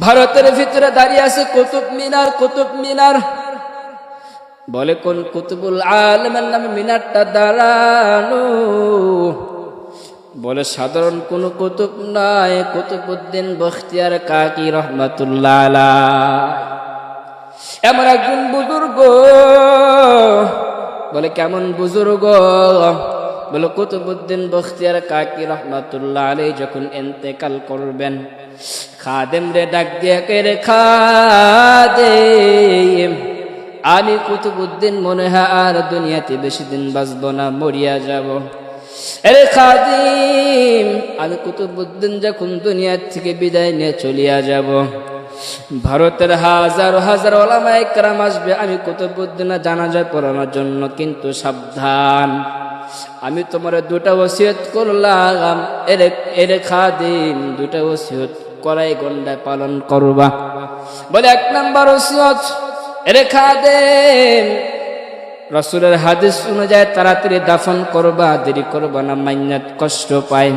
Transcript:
ভারতের ভিতরে দাঁড়িয়ে আছে কুতুব মিনার, কুতুব মিনার। বলে কোন কুতুবুল আলমের নামে মিনারটা দাঁড়ানো? বলে সাধারণ কোন কুতুব নয়, কুতুবউদ্দিন বখতিয়ার কাকি রহমাতুল্লাহ আলাইহি। এমন একজন বুজুর্গ। বলে কেমন বুজুর্গ? বলে কুতুবউদ্দিন বখতিয়ার কাকি রহমাতুল্লাহ আলাইহি যখন ইন্তেকাল করবেন, খাদেম রে ডাক দিয়ে কে রে খাদেম, আমি কুতুবউদ্দিন মনে হয় আর দুনিয়াতে বেশি দিন বাঁচব না, মরিয়া যাব। আরে খাদিম, আমি কুতুবউদ্দিন যখন দুনিয়া থেকে বিদায় নিয়ে চলিয়া যাব, ভারতের হাজার হাজার উলামায়ে কেরাম আসবে আমি কুতুবউদ্দিনের জানাজা পড়ানোর জন্য, কিন্তু সাবধান, আমি তোমার দুটা ওসিয়ত করলাম, এরে খাদিম দুটা ওসিয়ত করাই গন্ডায় পালন করবা। বলে এক নাম্বার ওসিয়ত, এরে খাদিম রাসূলের হাদিস অনুযায়ী তাড়াতাড়ি দাফন করবা, দেরি করবা না, মাইয়াত কষ্ট পায়।